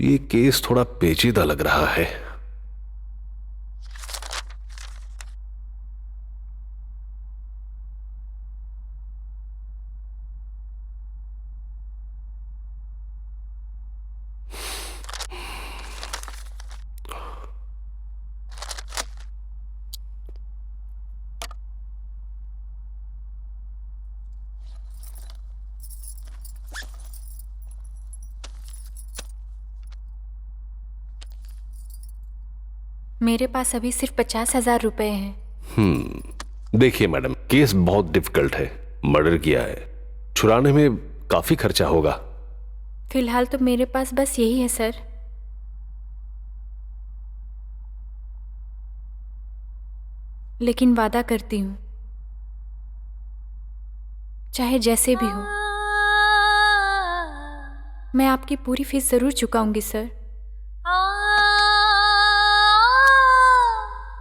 ये केस थोड़ा पेचीदा लग रहा है। मेरे पास अभी सिर्फ 50,000 रुपए हैं। देखिए मैडम, केस बहुत डिफिकल्ट है। मर्डर किया है, छुड़ाने में काफी खर्चा होगा। फिलहाल तो मेरे पास बस यही है सर। लेकिन वादा करती हूँ, चाहे जैसे भी हो, मैं आपकी पूरी फीस जरूर चुकाऊंगी सर।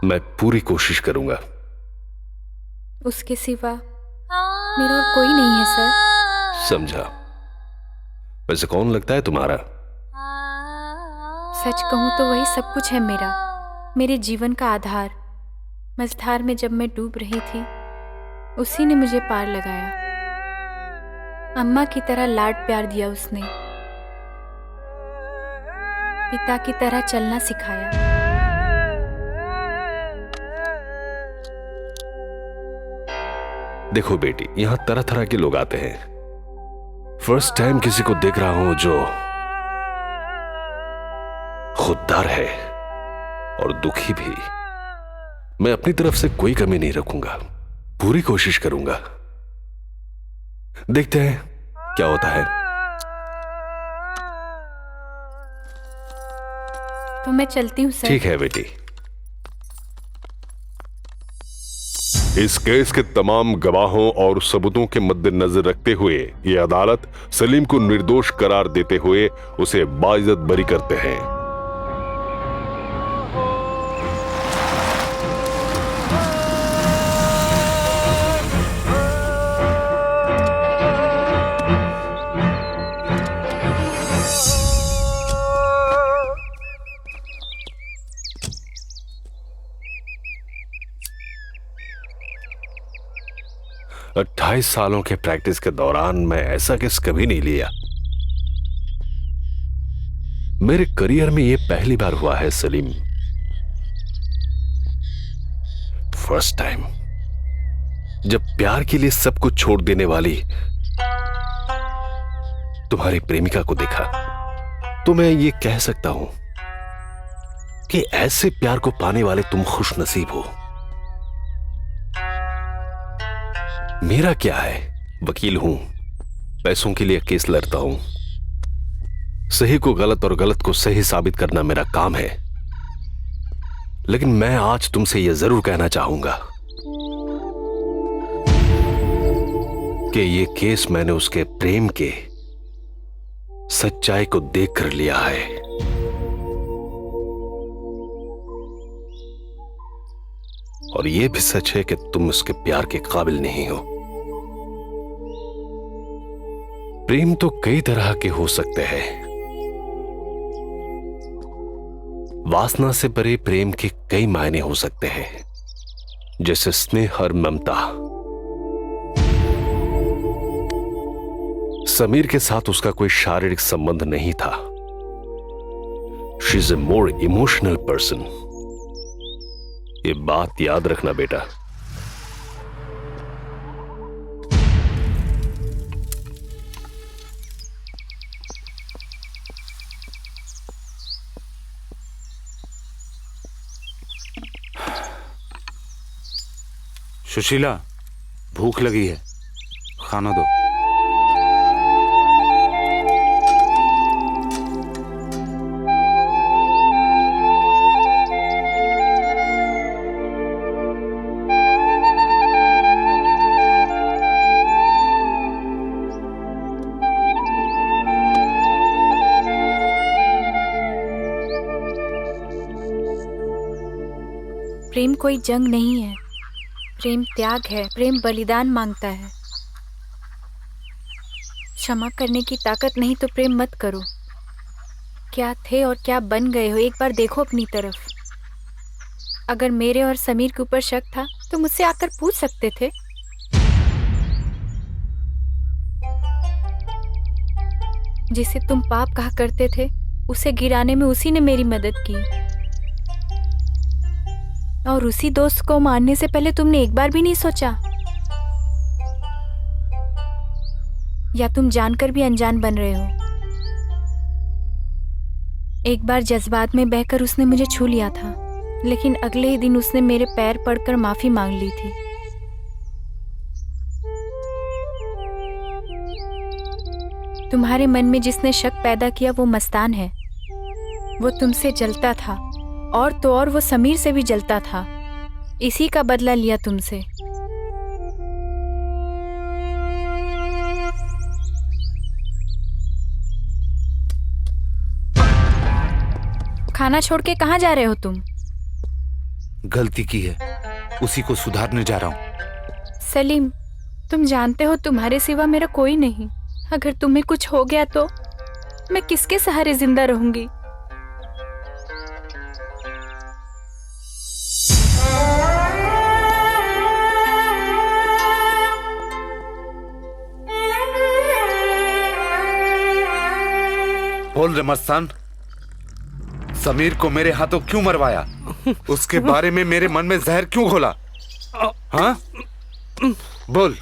मैं पूरी कोशिश करूंगा। उसके सिवा मेरा और कोई नहीं है सर। समझा। वैसे कौन लगता है तुम्हारा? सच कहूँ तो वही सब कुछ है मेरा, मेरे जीवन का आधार। मझधार में जब मैं डूब रही थी, उसी ने मुझे पार लगाया। अम्मा की तरह लाड प्यार दिया उसने, पिता की तरह चलना सिखाया। देखो बेटी, यहां तरह तरह के लोग आते हैं। फर्स्ट टाइम किसी को देख रहा हूं जो खुददार है और दुखी भी। मैं अपनी तरफ से कोई कमी नहीं रखूंगा, पूरी कोशिश करूंगा। देखते हैं क्या होता है। तो मैं चलती हूँ सर। ठीक है बेटी। इस केस के तमाम गवाहों और सबूतों के मद्देनजर रखते हुए ये अदालत सलीम को निर्दोष करार देते हुए उसे बाइज्जत बरी करते हैं। 28 सालों के प्रैक्टिस के दौरान मैं ऐसा केस कभी नहीं लिया। मेरे करियर में यह पहली बार हुआ है सलीम। फर्स्ट टाइम जब प्यार के लिए सब कुछ छोड़ देने वाली तुम्हारी प्रेमिका को देखा, तो मैं ये कह सकता हूं कि ऐसे प्यार को पाने वाले तुम खुशनसीब हो। मेरा क्या है, वकील हूं, पैसों के लिए केस लड़ता हूं। सही को गलत और गलत को सही साबित करना मेरा काम है। लेकिन मैं आज तुमसे यह जरूर कहना चाहूंगा कि यह केस मैंने उसके प्रेम के सच्चाई को देखकर लिया है। और यह भी सच है कि तुम उसके प्यार के काबिल नहीं हो। प्रेम तो कई तरह के हो सकते हैं। वासना से भरे प्रेम के कई मायने हो सकते हैं, जैसे स्नेह और ममता। समीर के साथ उसका कोई शारीरिक संबंध नहीं था। She is a more emotional person. ये बात याद रखना बेटा। सुशीला, भूख लगी है, खाना दो। प्रेम कोई जंग नहीं है, प्रेम त्याग है, प्रेम बलिदान मांगता है। क्षमा करने की ताकत नहीं तो प्रेम मत करो। क्या थे और क्या बन गए हो, एक बार देखो अपनी तरफ। अगर मेरे और समीर के ऊपर शक था तो मुझसे आकर पूछ सकते थे। जिसे तुम पाप कहा करते थे, उसे गिराने में उसी ने मेरी मदद की, और उसी दोस्त को मारने से पहले तुमने एक बार भी नहीं सोचा? या तुम जानकर भी अनजान बन रहे हो? एक बार जज्बात में बहकर उसने मुझे छू लिया था, लेकिन अगले ही दिन उसने मेरे पैर पड़कर माफी मांग ली थी। तुम्हारे मन में जिसने शक पैदा किया वो मस्तान है। वो तुमसे जलता था, और तो और वो समीर से भी जलता था। इसी का बदला लिया तुमसे। खाना छोड़ के कहाँ जा रहे हो तुम? गलती की है, उसी को सुधारने जा रहा हूं। सलीम, तुम जानते हो तुम्हारे सिवा मेरा कोई नहीं। अगर तुम्हें कुछ हो गया तो मैं किसके सहारे जिंदा रहूंगी? बोल रे मस्तान, समीर को मेरे हाथों क्यों मरवाया? उसके बारे में मेरे मन में जहर क्यों घोला? हाँ, बोल।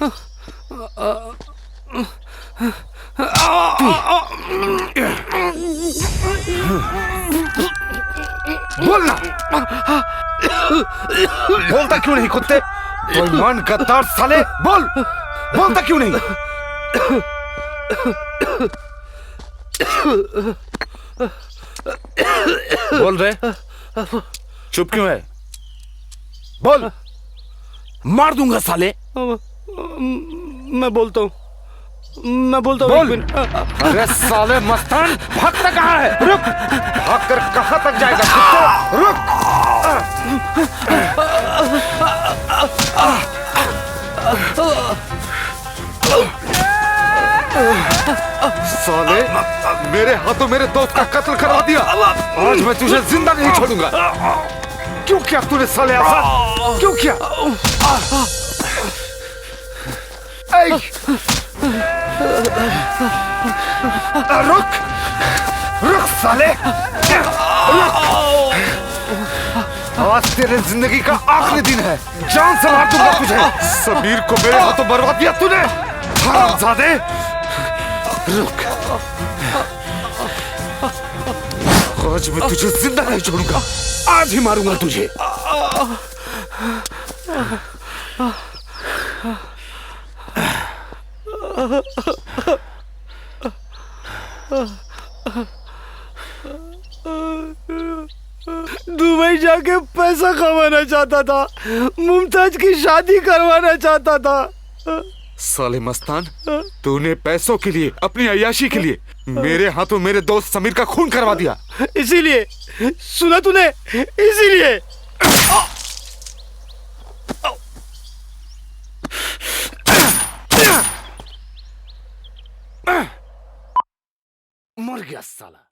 बोलना। बोलता क्यों नहीं कुत्ते? बेईमान गद्दार साले, बोल। बोलता क्यों नहीं? बोल रहे, चुप क्यों है? बोल। मार दूंगा साले। मैं बोलता हूँ, मैं बोलता हूँ। बोल। अरे साले मस्तान, भागता कहाँ है? रुक। भागकर कहाँ तक जाएगा कुत्ते? रुक। साले, मेरे हाथों मेरे दोस्त का कत्ल करवा दिया। आज मैं तुझे जिंदा नहीं छोड़ूंगा। क्यों किया तूने साले ऐसा? क्यों किया? रुक। रुक साले, रुक। आज तेरे जिंदगी का आखिरी दिन है। जान से मार दूंगा तुझे। समीर को मेरे हाथों बर्बाद दिया तूने, हरामजादे। रुक। आज मैं तुझे जिंदा नहीं छोड़ूंगा। आज ही मारूंगा तुझे। दुबई जाके पैसा कमाना चाहता था, मुमताज की शादी करवाना चाहता था। साले मस्तान, तूने पैसों के लिए, अपनी अय्याशी के लिए मेरे हाथों मेरे दोस्त समीर का खून करवा दिया। इसीलिए, सुना तूने, इसीलिए। मर गया साला।